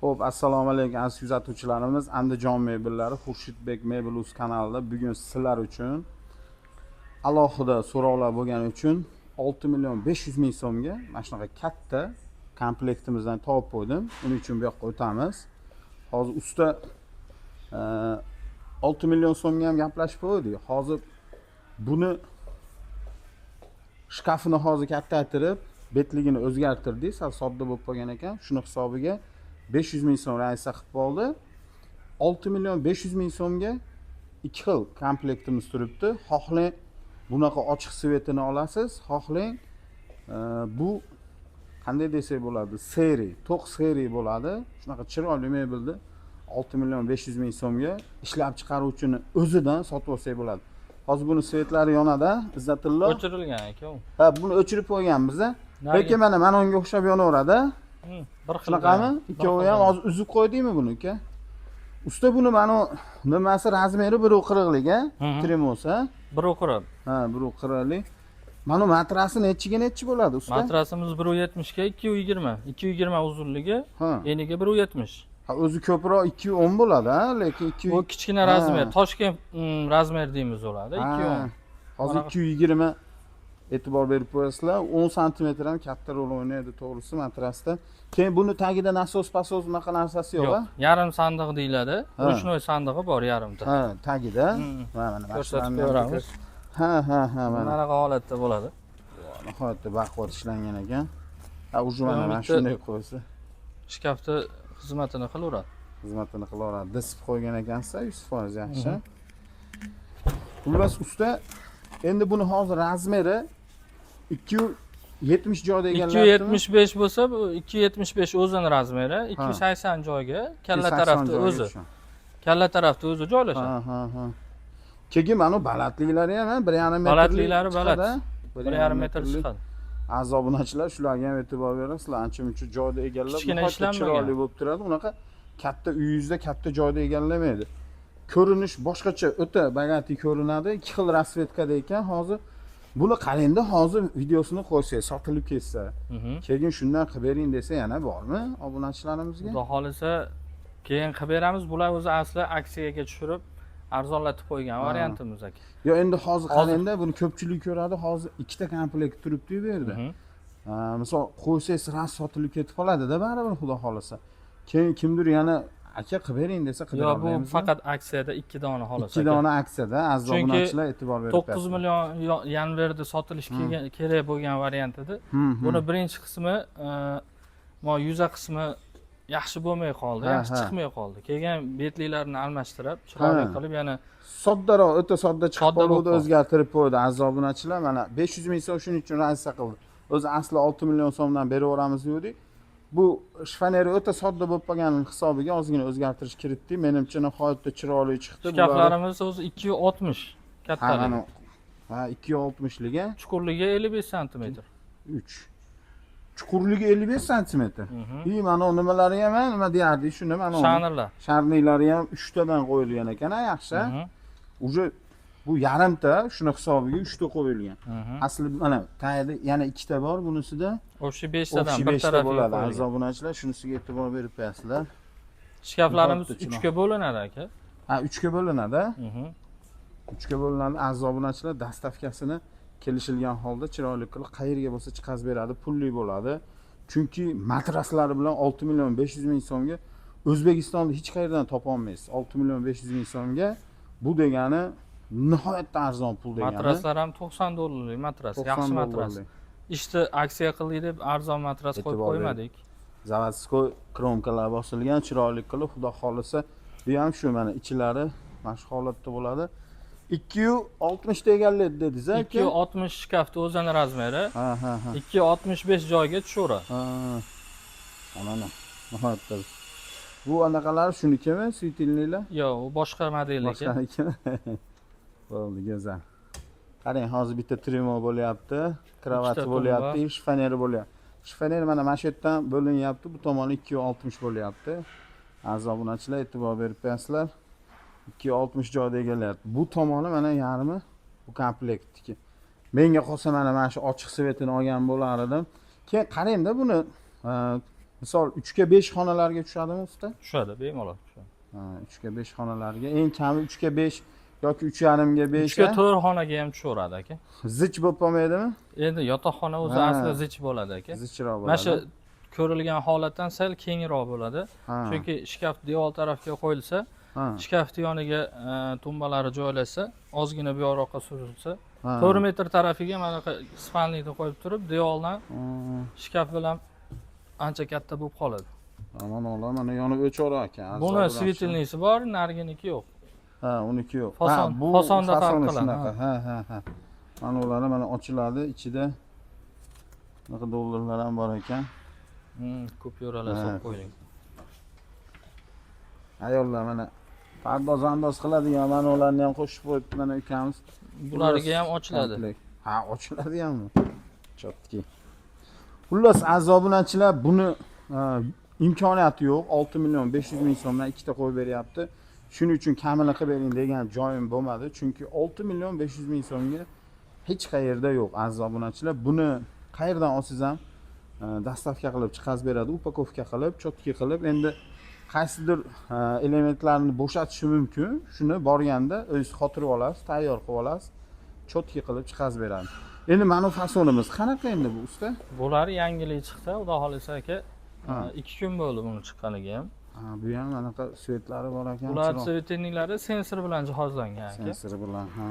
Xo'p, assalomu alaykum aziz kuzatuvchilarimiz. Andijon mebellari Xurshidbek Mebelus kanalida bugun sizlar uchun alohida so'rovlar bo'lgani uchun 6 million 500 ming so'mga mana shunaqa katta komplektimizdan topib qo'ydim. Uning uchun bu yoqqa o'tamiz. Hozir usta 6 million so'mga ham gaplashib qo'ydik. Hozir buni shkafini hozir kattaytirib, betligini o'zgartirdik. Sal sodda bo'lib qolgan ekan. Shuni hisobiga 500 ming so'm raisa qilib qoldi. 6 million 500 ming so'mga ikki xil komplektimiz turibdi. Xohlang bunaqa ochiq svetini olasiz, xohlang bu qanday desak bo'ladi? Seri, to'q seri bo'ladi. Shunaqa chiroyli mebelni 6 million 500 ming so'mga ishlab chiqaruvchini o'zidan sotib olsak bo'ladi. Hozir buni svetlari yonadi, Izzatullo. O'chirilgan ekan. Ha, buni o'chirib qo'yganmiz. Lekin mana unga o'xshab yonaveradi. Bir xil. Shunaqami? Ikkovi ham hozir uzib qo'ydingmi buni uka? Usta buni mana nimasi razmeri 1.40lik, tremosi, 1.40. Ha, 1.40lik. Mana matrasi nechi bo'ladi usta? Matrasimiz 1.70 ga 2.20. 2.20 uzunligi, eniga 1.70. Ha, o'zi ko'proq 2.10 bo'ladi, lekin 2. Bu kichkina razmer, Toshkent razmer deymiz bo'ladi, 2.10. Hozir 2.20 e'tibor berib qo'yasizlar. 10 sm ham katta rol o'ynaydi to'g'risi matrasda. Keyin buni tagida nasos unaqa narsasi yo'q, Yo'q, yarim sandiq deyiladi. Ruchnoy sandig'i bor yarimta. Ha, tagida. Mana ko'rsatib beramiz. Ha, mana Bunaqa holatda bo'ladi. Nihoyatda baquvvat ishlangan ekan. Ha, ujum mana shunday qo'ysa, shkafni xizmatini qilaveradi. Xizmatini qilaveradi. Disp qo'ygan ekansiz, 100% yaxshi. Xullas usta, endi buni hozir razmeri 270 joyda egallayaptimi? 275 bo'lsa, bu 275 o'zini razmeri, 280 joyga kalla tarafda o'zi. Kalla tarafda o'zi joylashadi. Ha. Keyin mana balandliklari ham 1.5 metr. Balandliklari baland. 1.5 metr chiqadi. Azobunachilar shularga ham e'tibor berasizlar. Ancha-muncha joyda egallab, chiroyli bo'lib turadi. Unaqa katta uyingizda katta joyda egallamaydi. Ko'rinish boshqacha, o'ta bagati ko'rinadi. Ikki xil rasvetkada ekan. Hozir buni qarangda, hozir videosini qo'ysangiz, sotilib ketsa, keyin shundan qilib bering desa yana bormi obunachilarimizga? Xudo xolisa keyin qilib beramiz. Bular o'zi asli aksiyaga tushirib arzonlatib qo'ygan variantimiz aka. Yo, endi hozir qarangda, buni ko'pchilik ko'radi. Hozir ikkita komplekt turibdi bu yerda. Misol qo'ysangiz ras sotilib ketib qoladi-da baribir xudo xolisa. Keyin kimdir yana aka qilib bering desa qilib beramiz. Yo'q, bu faqat aksiyada 2 dona xolos. 2 dona aksiyada azobunachilar e'tibor berib 9 million yanvarda sotilishi kerak bo'lgan variant edi. Buni birinchi qismi, mo yuza qismi yaxshi bo'lmay qoldi, yaxshi chiqmay qoldi. Keyin betliklarini almashtirib, chiroyli qilib yana soddaroq, o'ta sodda chiqib qoldi, o'zgartirib qo'ydi azobunachilar. Mana 500 ming so'm shuning uchun raisa qildi. O'zi asli 6 million so'mdan beraveramiz dedik. Bu shfaneri o'ta sodda bo'lib qolgan hisobiga ozgina o'zgartirish kiritdik. Menimcha nihoyatda chiroyli chiqdi. Shkaflarimiz o'zi 2.60 kattaligi. Ha, 2.60ligi, chuqurligi 55 sm. 3. Chuqurligi 55 sm. Mana nimalari ham nima deyardik, shuni mana Shanirlar. Sharnilari ham 3 tadan qo'yilgan ekan, yaxshi. Uje bu yarimta, shuni hisobiga 3 ta qo'yilgan. Asli mana tagida yana 2 ta bor bunisida. O'sha 5 tadan bir tarafiga bo'ladi. Azobunachilar shunisiga e'tibor berib qo'yasizlar. Shkaflarimiz 3 ga bo'linadi aka. Ha, 3 ga bo'linadi. 3 ga bo'linadi. Azobunachilar dastavkasini kelishilgan holda chiroyli qilib qayerga bo'lsa chiqazib beradi, pulli bo'ladi. Chunki matraslari bilan 6 million 500 ming so'mga O'zbekistonda hech qayerdan topa olmaysiz. 6 million 500 ming so'mga bu degani nihoyatda arzon pul degani. Matraslar ham 90 dollarlik matras, yaxshi matras. Ishni aksiya qildik deb arzon matras qo'yib qo'ymadik. Zavodskoy kromkalar bosilgan, chiroyli qilib, xudo xolisa, bu ham shu mana ichlari mana shu holatda bo'ladi. 260 ta egallaydi dedingiz aka? 260 shkafni o'zini razmeri. Ha. 265 joyga tushaveradi. Mana nihoyatda. Bu anaqalar shunikimi, svitilnilar? Yo'q, u boshqa modelniki. Boshqaniki. Bo'ldi, go'zal. Qarang, hozir bitta trimo bo'lyapti, kravati bo'lyapti, shfaneri bo'lyapti. Shfaner mana shu yerdan bo'linyapti, bu tomoni 260 bo'lyapti. Azobunachilar e'tibor berib qo'yasizlar. 260 joyda egallayapti. Bu tomoni mana yarmi bu komplektniki. Menga qolsa mana shu ochiq svetini olgan bo'lar edim. Keyin qarangda buni Misol 3 ga 5 xonalarga tushadimi usta? Tushadi, bemalol tushadi. Ha, 3 ga 5 xonalarga, eng kami 3 ga 5 yoki 3,5 ga 5. 3 ga 4 xonaga ham tushaveradi aka. Zich bo'lib qolmaydimi? Endi yotoqxona o'zi Ha. aslida zich bo'ladi aka. Zichroq Mana shu bo'ladi. ko'rilgan holatdan sal kengroq bo'ladi. Ha. Chunki shkaf devor tarafga qo'yilsa, Ha. shkafni yoniga tumbalari joylashsa, ozgina bu yoqqa surilsa, Ha. 4 metr tarafiga mana bunaqa spalnikni qo'yib turib, devordan shkaf bilan ancha katta bo'lib qoladi. Aman Alloh, mana yonib o'char ekan. Buni svetilnisi bor, nariginiki yo'q. Ha, uniki yo'q. Fason- bu fasonda farq fasoni qiladi, shunaqa. Ha. Mana ular mana ochiladi, ichida bunaqa dollarlar ham bor ekan. Kupyuralar Ha. solib qo'ying. Ayollar mana pardoz-andoz qiladigan mana ularni ham qo'shib qo'yibdi mana ukamiz. Bularga ham ochiladi. Ha, ochiladi hammi. Chotki. Xullas, azobunachilar buni imkoniyati yo'q. 6 million 500 ming so'mdan ikkita qo'yib beryapti. Shuning uchun kamini qilib bering degan joyim bo'lmadi. Chunki 6 million 500 ming so'mga hech qayerda yo'q azobunachilar. Buni qayerdan olsangiz ham dastavka qilib chiqarib beradi, upakovka qilib, chotki qilib. Endi qaysidir elementlarni bo'shatishi mumkin. Shuni borganda o'zingiz xotirib olasiz, tayyor qilib olasiz, chotki qilib chiqarib beradi. Endi mana fasonimiz qanaqa endi bu usta? Bular yangilik chiqdi, xudo xolisa aka. Ha. 2 kun bo'ldi buni chiqqaniga ham. Ha, bu ham anaqa svetlari bor ekan. Bular svetilniklari sensor bilan jihozlangan aka. Sensori bilan. Ha.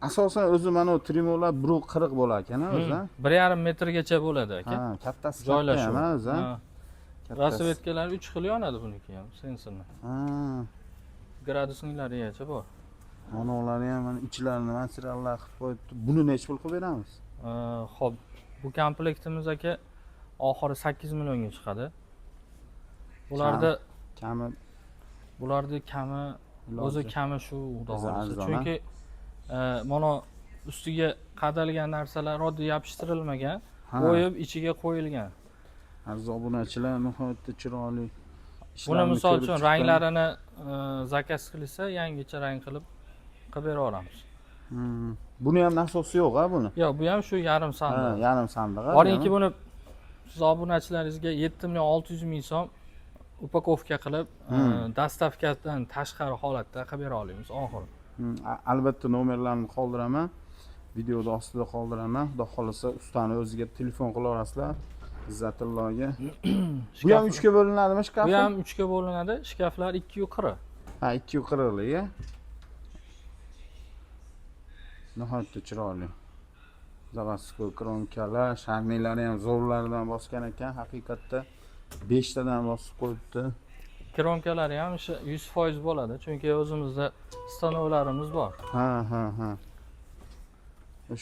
Asosan o'zi mana bu trimolar 1.40 bo'lar ekan, o'zi. 1,5 metrgacha bo'ladi aka. Ha, kattasi Joylashuv. katta ham, o'zi. Ha. Rasvetkalar 3 xil yonadi buniki ham, sensorni. Ha. Gradusniklarigacha bor. Mana ularni ham mana ichlarini materiallar qilib qo'yibdi. Buni necha pul qilib beramiz? Xo'p, bu komplektimiz aka oxiri 8 millionga chiqadi. Kami Bularni kami o'zi kami shu xudo xolisa. Chunki mana ustiga qadalgan narsalar oddiy yopishtirilmagan, qo'yib ichiga qo'yilgan. azobunachilar nihoyatda chiroyli. Buni misol uchun ranglarini zakaz qilsa, yangicha rang qilib beraveramiz. Buni ham nasosi yo'q, ha buni? Yo'q, bu ham shu yarim Ha, sandiq. yarim sandiq. Boringki buni siz obunachilaringizga 7 million 600 ming so'm upakovka qilib, dastavkadan tashqari holatda qilib bera olamiz oxiri. Albatta nomerlarni qoldiraman. Videoda ostida qoldiraman. Xudo xolisa ustani o'ziga telefon qilaverasizlar. Izzatullohga. Bu ham 3 ga bo'linadimi shkaf? Bu ham 3 ga bo'linadi. Shkaflar 2.40. Ha, 2.40lik. Nihoyatda chiroyli. Zavasko kronkalar, sharnilari ham zo'rlaridan bosgan ekan. Haqiqatda 5 tadan bosib qo'yibdi. Kronkalari ham 100% bo'ladi, chunki o'zimizda stanovlarimiz bor. Ha.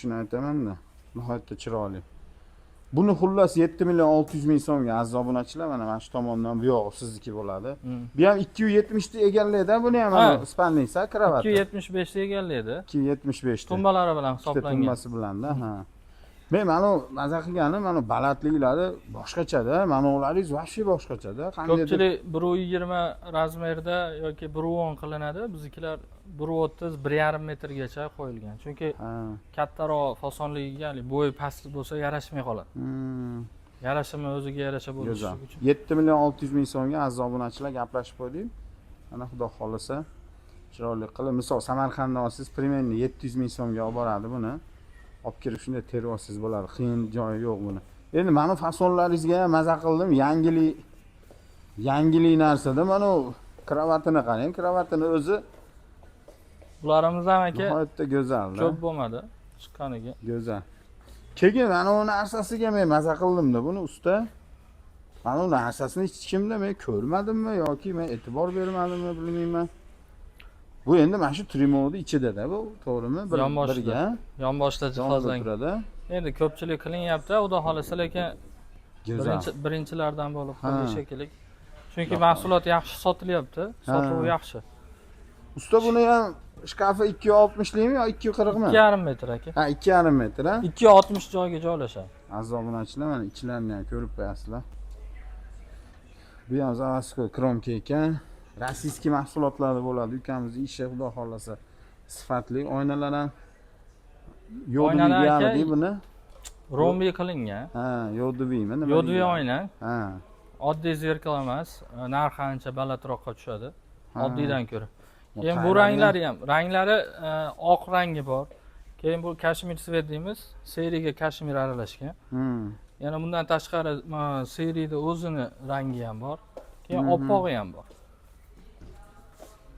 Shuni aytaman-da. Nihoyatda chiroyli. Buni xullas 7 million 600 ming so'mga azobunachilar mana shu tomondan bu yog'i sizniki bo'ladi. Bu ham 270 ta egallaydi, buni ham mana spalnisa kravat. 275 ta egallaydi. 275 ta. Tumbalari bilan hisoblangan. Tumbasi bilan-da, ha. Men mana maza qilganim mana balandliklari boshqachada, mana ularingiz vobshe boshqachada. Ko'pchilik 1.20 razmerda yoki 1.10 qilinadi. Biznikilar 1.30, 1,5 metrgacha qo'yilgan. Chunki kattaroq fasonligiga, bo'yi past bo'lsa yarashmay qoladi. Yarashimi o'ziga yarasha bo'lishi uchun. 7 million 600 ming so'mga azobunachilar gaplashib qo'ydik. Mana xudo xolisa chiroyli qilib, misol Samarqanddan olsangiz primerni 700 ming so'mga olib boradi buni. Olib kelib shunday terib olsangiz bo'ladi. Qiyin joyi yo'q buni. Endi mana fasonlaringizga maza qildim. Yangilik narsada mana kravatini qarang. Kravatini o'zi bularimiz ham aka nihoyatda go'zal. Ko'p bo'lmadi chiqqaniga. Go'zal. Keyin mana u narsasiga men maza qildimda buni usta. Mana u narsasini hech kimda men ko'rmadimmi yoki men e'tibor bermadimmi bilmayman. Bu endi mana shu trimodi ichida-da bu, to'g'rimi? Birga. Yonboshda jihozlangan. Endi ko'pchilik qilinyapti, xudo xolisa, lekin birinchilardan bo'lib qoldi shekilli. Chunki mahsulot yaxshi sotilyapti, sotuvi yaxshi. Usta buni ham shkafi 260likmi yo 240mi? 2,5 metr aka. Ha, 2,5 metr, ha? 260 joyga joylashadi. Azobunachilar mana ichlarini ham ko'rib qo'yasizlar. Bu ham Zavasko kromka ekan. Rossiyskiy mahsulotlarda bo'ladi. Ukamizning ishi xudo xolasa sifatli. Oynalar ham yo'lini idealdi buni. rombi qilingan. Ha, yoduviymi nima? Yo'dviy oyna. Ha. Oddiy zerkal emas. Narxi ancha balandroqqa tushadi. Oddiydan ko'ra. Keyin bu Tayyorlangan. ranglari oq rangi bor. Keyin bu kashmir svet deymiz. Seriyaga kashmir aralashgan. Yana bundan tashqari seriyada o'zini rangi ham bor. Keyin oppog'i ham bor.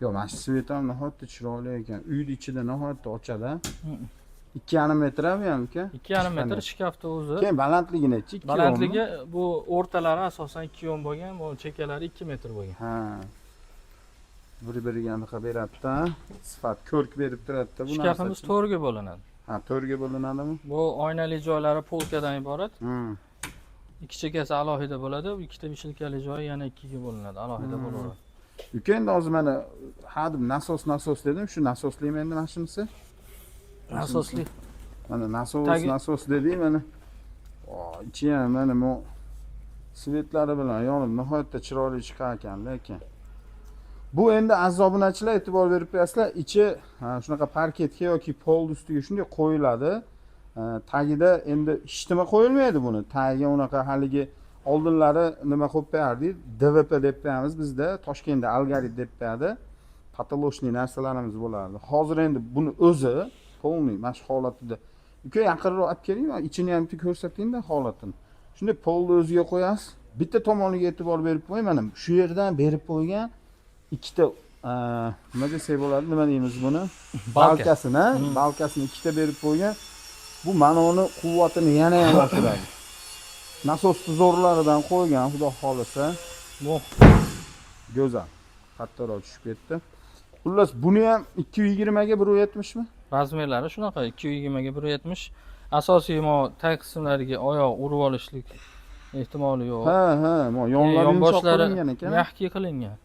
Yo, mana shu svet ham nihoyatda chiroyli ekan. Uyni ichida nihoyatda ochadi. 2,5 metr ham uka. 2,5 metr shkafda o'zi. Keyin balandligi nechi? 2 Balandligi bu o'rtalari asosan 2 ohm bo'lgan, bu chekalari 2 metr bo'lgan. Ha. Bir-biriga anaqa beradi-da. Sifat ko'rk berib turadi-da bu Shkafimiz to'rga bo'linadi. Ha, to'rga bo'linadimi? Bu oynali joylari polkadan iborat. Ikki chekasi alohida bo'ladi, ikkita bishilkali joyi yana ikkiga bo'linadi, alohida bo'laveradi. Uka endi hozir mana hadim nasos dedim, shu nasoslikmi endi mashinasi? Asosli Mana Tagi- nasos dedik mana. Ichi ham mana bu svetlari bilan yonib nihoyatda chiroyli chiqar ekan, lekin bu endi aziz obunachilar e'tibor berib qo'yasizlar, ichi shunaqa parketga yoki pol ustiga shunday qo'yiladi. Tagida endi hech nima qo'yilmaydi buni. Tagiga unaqa haligi oldinlari nima qo'yib qo'yardik? DVP deb qo'yamiz bizda, Toshkentda algarit deb qo'yadi. Patolochniy narsalarimiz bo'lardi. Hozir endi buni o'zi polniy mana shu holatida. Uka yaqinroq olib keling, ichini ham ko'rsating-da holatini. Shunday polni o'ziga qo'yasiz. Bitta tomoniga e'tibor berib qo'ying. Mana shu yerdan berib qo'ygan ikkita nima desak bo'ladi, nima deymiz buni? Balkasini, balkasini ikkita berib qo'ygan. Bu manoni quvvatini yana ham oshiradi. Nasos zo'rlaridan qo'ygan, xudo xolisa. bu Go'zal. Kattaroq tushib ketdi. Xullas, buni ham 220 ga 170 mi? razmerlari shunaqa 220 ga 170. Asosiy tag qismlariga oyoq urib olishlik ehtimoli yo'q. Ha, yonlari yumshoq Yonboshlari qilingan ekan. mehki qilingan.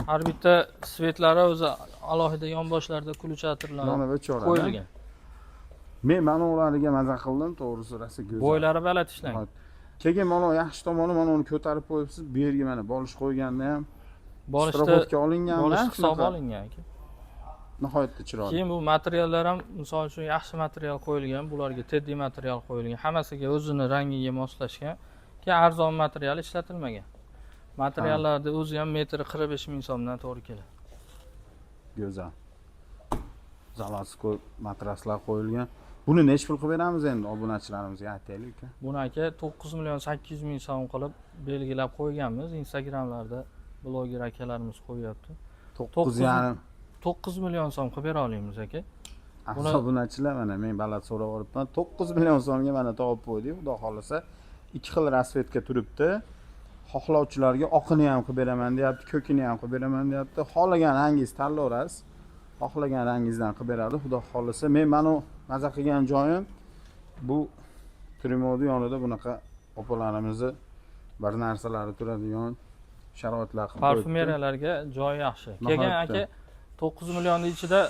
Har bitta svetlari o'zi alohida yonboshlarda kulchatirlar Yonib o'chiradi. qo'yilgan. Men mana ularga maza qildim, to'g'risi rosa go'zal. Bo'ylari baland ishlangan. Keyin mana yaxshi tomoni mana uni ko'tarib qo'yibsiz. Bu yerga mana bolish qo'yganda ham Bolishda strobotka olingan, bolish hisob olingan aka. nihoyatda chiroyli. Keyin bu materiallar ham misol uchun yaxshi material qo'yilgan, bularga teddiy material qo'yilgan, hammasiga o'zini rangiga moslashgan. Keyin arzon material ishlatilmagan. Materiallarning o'zi ham metri 45 ming so'mdan to'g'ri keladi. Go'zal. Zaloskoy matraslar qo'yilgan. Buni nech pul qilib beramiz endi obunachilarimizga aytaylik aka? Buni aka 9 million 800 ming so'm qilib belgilab qo'yganmiz. Instagramlarda bloger akalarimiz qo'yapti. 9,5 9 million so'm qilib bera olamiz aka. Aziz obunachilar, mana men baland so'rab olibman. 9 million so'mga mana topib qo'ydik. Xudo xolisa ikki xil rasvetga turibdi. Xohlovchilarga oqini ham qilib beraman deyapti, ko'kini ham qilib beraman deyapti. Xohlagan rangingiz tanlayverasiz. Xohlagan rangingizdan qilib beradi. Xudo xolisa men mana maza qilgan joyim bu Trimodi yonida bunaqa opalarimizni bir narsalari turadigan sharoitlar qilib qo'yibdi. Parfumeriyalarga joy yaxshi. Kelgan aka 9 millionning ichida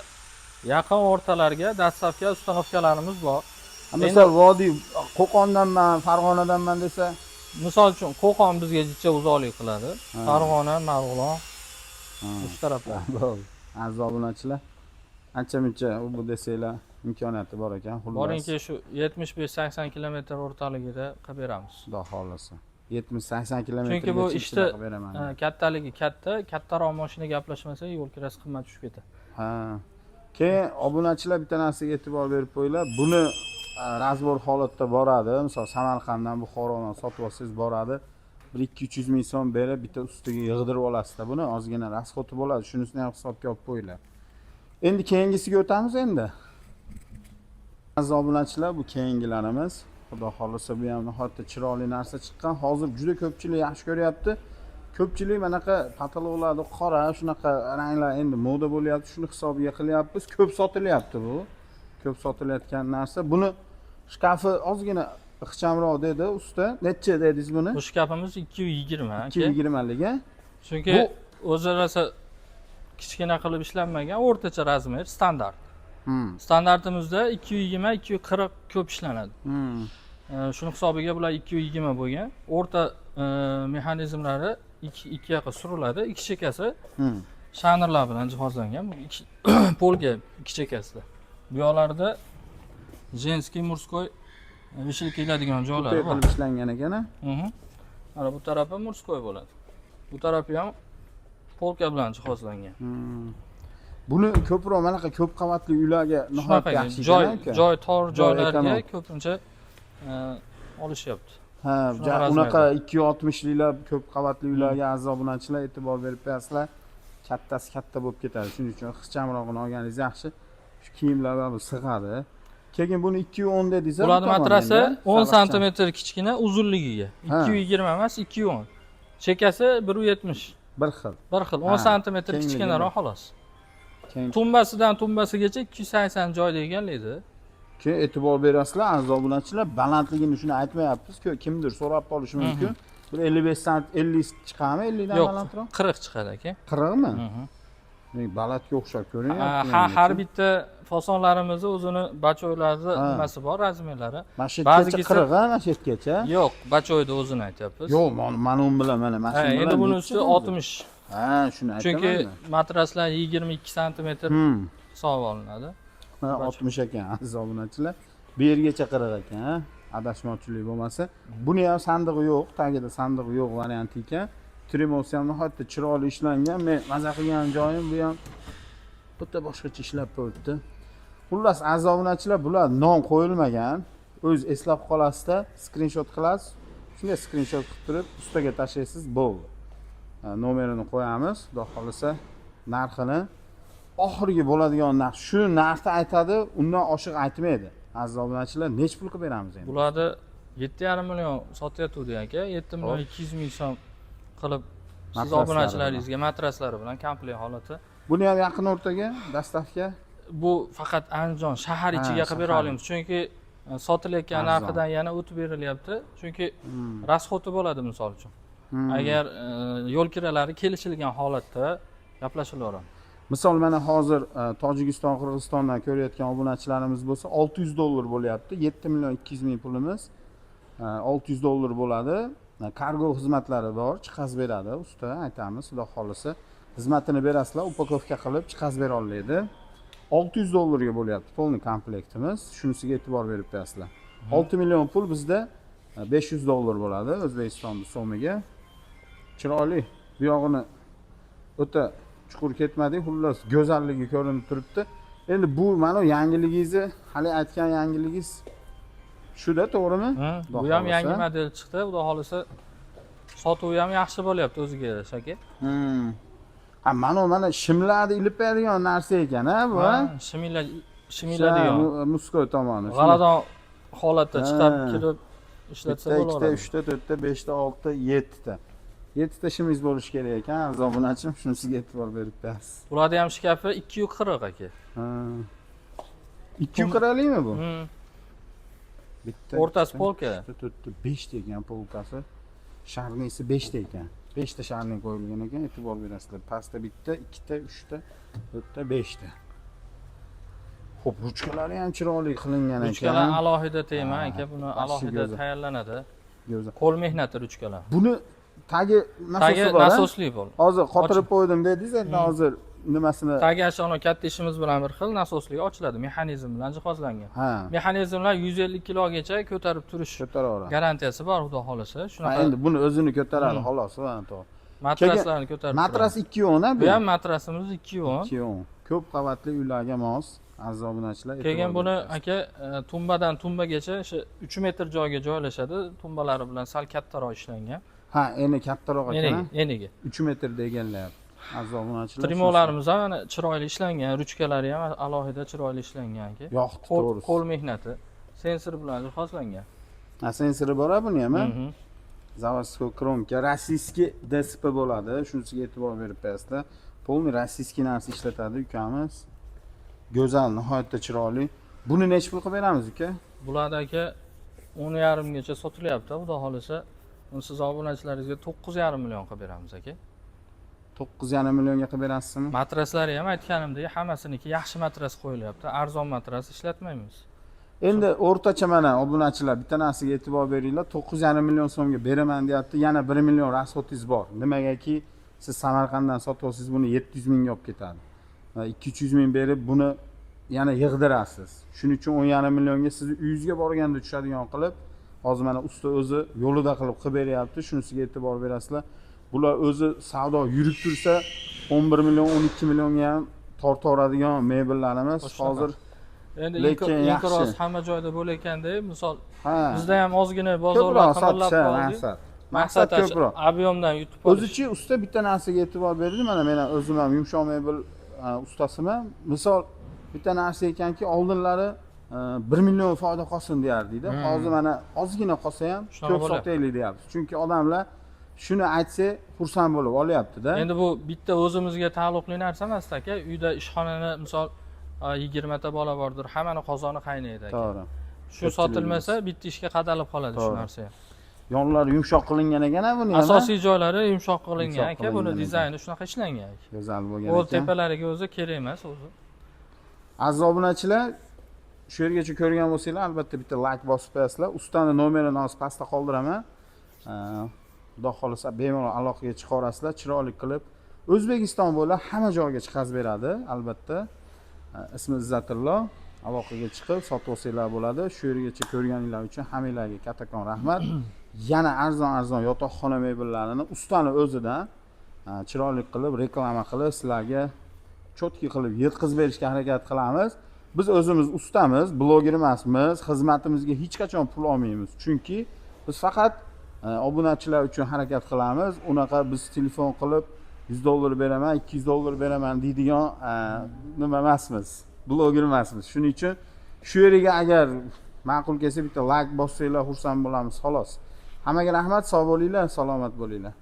yaqin o'rtalarga dastavka ustanovkalarimiz bor. Misol vodiy Qo'qondanman, Farg'onadanman desa, Misol uchun Qo'qon bizga jicha uzoqlik qiladi. Farg'ona, Marg'ilon shu taraflar. Aziz obunachilar, ancha-muncha bu desanglar imkoniyati bor ekan. Xullas. Boringki shu 75-80 kilometr o'rtaligida qilib beramiz. Xudo xolisa. 70-80 kilometr. Chunki bu ishda kattaligi kattaroq mashina gaplashmasa yo'l kirasi qimmat tushib ketadi. Ha. Keyin obunachilar bitta narsaga e'tibor berib qo'yinglar. Buni razbor holatda boradi. Misol Samarqanddan, Buxorodan sotib olsangiz boradi. 1-200 ming so'm berib bitta ustiga yig'dirib olasizlar. Buni ozgina rasxoti bo'ladi. Shunisini ham hisobga olib qo'yinglar. Endi keyingisiga o'tamiz endi. Aziz obunachilar, bu keyingilarimiz. Xudo xolisa bu ham nihoyatda chiroyli narsa chiqqan. Hozir juda ko'pchilik yaxshi ko'ryapti. Ko'pchilik manaqa patologlarni qora, shunaqa ranglar endi moda bo'lyapti. Shuni hisobiga qilyapmiz. Ko'p sotilyapti bu. Ko'p sotilayotgan narsa. Buni shkafi ozgina ixchamroq dedi usta. Necha dedingiz buni? Bu shkafimiz 220 aka. 220 liga. Chunki o'zi rosa kichkina qilib ishlanmagan, o'rtacha razmer, standart. Standartimizda 220-240 ko'p ishlanadi. Shuni hisobiga bular 220 bo'lgan. O'rta mexanizmlari ikki yoqqa suriladi. Ikki chekasi shanerlar bilan jihozlangan. Polga ikki chekasida. Bu yoqlarda женский, мужской vishil keladigan joylari Bunday bor. qilib ishlangan ekan. Mana bu tarafi murskoy bo'ladi. Bu tarafi ham polka bilan jihozlangan. Buni ko'proq mana ko'p qavatli uylarga nihoyatda yaxshi joy ekan. joy tor joylarga ekonom. ko'pincha olishyapti. Ha, Shunaqa unaqa razmerda. 260liklar ko'p qavatli uylarga a'zo obunachilar e'tibor berib qo'yasizlar. Kattasi katta bo'lib ketadi. Shuning uchun ixchamrog'ini olganingiz yaxshi. Shu kiyimlar bu sig'adi. Keyin buni 210 dedingiz. Bularning matrasi 10 sm kichkina uzunligiga. Ha. 220 emas, 210. Chekasi 170. Bir xil. Bir xil 10 Ha, sm kengligi kichkinaroq xolos. Keyin Tumbasidan tumbasigacha 280 joyda egallaydi. keyin e'tibor berasizlar, a'zo obunachilar balandligini shuni aytmayapmiz. Kimdir so'rab qolishi mumkin. Bir 55 sm 50 chiqadimi? 50 dan Yo'q, balandroq? 40 chiqadi aka. 40 mi? Balandga o'xshab ko'rinyapti. Har bitta fasonlarimizni o'zini bachoylarida nimasi bor, razmerlari. Mana shu Ba'zigisi- 40 ha, mana shu yergacha. Yo'q, bachoyda o'zini aytyapmiz. Yo'q, mana u bilan mana mashina bilan. Endi buni necha usti bo'ldi? 60. Ha, shuni aytaman. Chunki matraslar 22 sm hisob olinadi. 60 ekan aziz obunachilar. Bu yergacha 40 ekan, ha? Adashmovchilik bo'lmasa. Buni ham sandig'i yo'q, tagida sandig'i yo'q varianti ekan. Tremosi ham nihoyatda chiroyli ishlangan. Men maza qilgan joyim bu ham bitta boshqacha ishlab qo'yibdi. Xullas, aziz obunachilar, bular nom qo'yilmagan. O'z eslab qolasizda, skrinshot qilasiz. Shunga skrinshot qilib turib, ustaga tashlaysiz, bo'ldi. Nomerini qo'yamiz, xudo xolisa, narxini oxirgi bo'ladigan narx shu narxni aytadi, undan oshiq aytmaydi. Aziz obunachilar, nechta pul qilib beramiz endi? Bularni 7,5 million sotyapti aka. 7 million 200 ming so'm qilib siz Matraslari obunachilaringizga matraslari bilan komplekt holati. Buni ham yaqin o'rtaga, dastavka. Bu faqat Andijon shahar ichiga qilib bera shahar. olamiz. Chunki sotilayotgan Arzon. narxidan yana o'tib berilyapti. Chunki rasxoti bo'ladi misol uchun. Agar yo'l kiralari kelishilgan holatda gaplashilaveradi. Misol mana hozir Tojikiston, Qirg'izistondan ko'rayotgan obunachilarimiz bo'lsa, $600 bo'lyapti. 7 million 200 ming pulimiz. $600 bo'ladi. Kargo xizmatlari bor, chiqazib beradi usta, aytamiz, xudo xolisa. Xizmatini berasizlar, upakovka qilib chiqazib bera oladi. $600 ga bo'lyapti polni komplektimiz. Shunisiga e'tibor berib qo'yasizlar. 6 million pul bizda $500 bo'ladi O'zbekiston so'miga. Chiroyli. Bu yog'ini o'ta chuqur ketmadik, xullas go'zalligi ko'rinib turibdi. Endi bu mana yangiligingizni, hali aytgan yangiligingiz shuda, to'g'rimi? Bu ham yangi model chiqdi. Xudo xolisa sotuvi ham yaxshi bo'lyapti o'ziga yarasha aka. Ha, mana shimlarni ilib beradigan narsa ekan-a bu. shimiladigan. Muskoy tomoni. G'aladon holatda chiqarib kirib ishlatsa 1 bo'laveradi. 2 ta 3 ta 5 ta 6 ta 7 ta. 7 ta shimingiz bo'lishi kerak ekan, aziz obunachim, shunisiga e'tibor berib berasiz. Bularni ham shkafi 240 aka. 240likmi bu? Bitta. O'rtasi polka. 5 ta ekan polkasi. Sharnisi 5 ta ekan. 5 ta sharni qo'yilgan ekan, e'tibor berasizlar. Pastda bitta, 2 ta, 3 ta, 4 ta, 5 ta. Xo'p, ruchkalari ham chiroyli qilingan ekan. Ruchkalar alohida tema aka, buni alohida tayyorlanadi. Go'zal. Qo'l mehnati ruchkalar. Buni tagi Tagi nasosi bor. nasosli bo'l. Hozir qotirib qo'ydim dedingiz, endi hozir nimasini? Tagi ashona katta ishimiz bilan bir xil nasosli ochiladi, mexanizm bilan jihozlangan. Ha. Mexanizmlar 150 kilogacha ko'tarib turish Ko'taraveradi. garantiyasi bor, xudo xolisa. Ha, Shunaqa endi buni o'zini ko'taradi, xolos, va to'g'ri. matraslarni ko'tarib. Matras 210 Bu ham matrasimiz 210. 210. Ko'p qavatli uylarga mos, aziz obunachilar. Keyin buni aka tumbadan tumbagacha o'sha 3 metr joyga joylashadi. Tumbalari bilan sal kattaroq ishlangan. Ha, endi kattaroq ekan. Eniga. 3 metrda egallayapti. Aziz obunachilar. Trimolarimiz ham mana chiroyli ishlangan, ruchkalari ham alohida chiroyli ishlangan aka. Yo'q, to'g'ri. Qo'l mehnati, sensor bilan jihozlangan. Ha, sensori bor buni ham. Заводской кромка, rossiyskiy DSP bo'ladi. Shunisiga e'tibor berib qo'yasizlar. Polni rossiyskiy narsa ishlatadi ukamiz. Go'zal, nihoyatda chiroyli. Buni nechta pul qilib beramiz uka? Bularda aka 10,5 gacha sotilyapti, xudo xolisa. Siz obunachilaringizga 9,5 million qilib beramiz aka. 9,5 millionga qilib berasizmi? Matraslari ham aytganimdek hammasiniki yaxshi matras qo'yilyapti. Arzon matras ishlatmaymiz. Endi o'rtacha mana obunachilar bitta narsaga e'tibor beringlar. 9,5 million so'mga beraman deyapti. Yana 1 million rasxotingiz bor. Nimagaki siz Samarqanddan sotyapsiz, buni 700 mingga olib ketadi. 200-300 ming berib buni yana yig'dirasiz. Shuning uchun 10,5 millionga sizni uyingizga borganda tushadigan qilib, hozir mana usta o'zi yo'lida qilib beryapti. Shunisiga e'tibor berasizlar. Bular o'zi savdo yurib tursa 11 million, 12 millionga ham tortaveradigan mebellarimiz. Hozir endi lekin inqiroz yaxshi. hamma joyda bo'layotganda, misol Ha. bizda ham ozgina bozorlar qimmatlab qoldi. Maqsad ko'proq. Ob'yomdan yutib olish. O'zichi usta bitta narsaga e'tibor berdi. Mana men o'zim ham yumshoq mebel ustasiman. Misol bitta narsa ekanki, oldinlari 1 million foyda qolsin deyardida. Hozir mana ozgina qolsa ham ko'p sotaylik deyapti. Chunki odamlar shuni aytsa xursand bo'lib olyapti-da. Endi bu bitta o'zimizga taalluqli narsa emas aka. Uyda ishxonani misol 20 ta bola bordir, hammani qozoni qaynaydi aka. To'g'ri. Shu sotilmasa bitta ishga qadalib qoladi shu narsa ham. Yonlari yumshoq qilingan ekan buni ham. Asosiy joylari yumshoq qilingan aka. Buni dizayni shunaqa ishlangan aka. Go'zal bo'lgan O ekan. tepalariga o'zi kerak emas o'zi. Aziz obunachilar, shu yergacha ko'rgan bo'lsanglar, albatta bitta like bosib qo'yasizlar. Ustani nomerini hozir pastda qoldiraman. Xudo xolisa bemalol aloqaga chiqarasizlar, chiroyli qilib. O'zbekiston bo'ylab hamma joyga chiqarib beradi, albatta. Ismi Izzatullo. Aloqaga chiqib sotib olsanglar bo'ladi. Shu yergacha ko'rganinglar uchun hammanglarga kattakon rahmat. Yana arzon yotoqxona mebellarini ustani o'zidan chiroyli qilib reklama qilib sizlarga cho'tki qilib yetkazib berishga harakat qilamiz. Biz o'zimiz ustamiz, bloger emasmiz, xizmatimizga hech qachon pul olmaymiz. Chunki biz faqat obunachilar uchun harakat qilamiz. Unaqa biz telefon qilib $100 beraman, $200 beraman deydigan nima emasmiz. Bloger emasmiz. Shuning uchun shu yeriga agar ma'qul kelsa bitta like bossanglar xursand bo'lamiz, xolos. Hammaga rahmat, sog' bo'linglar, salomat bo'linglar.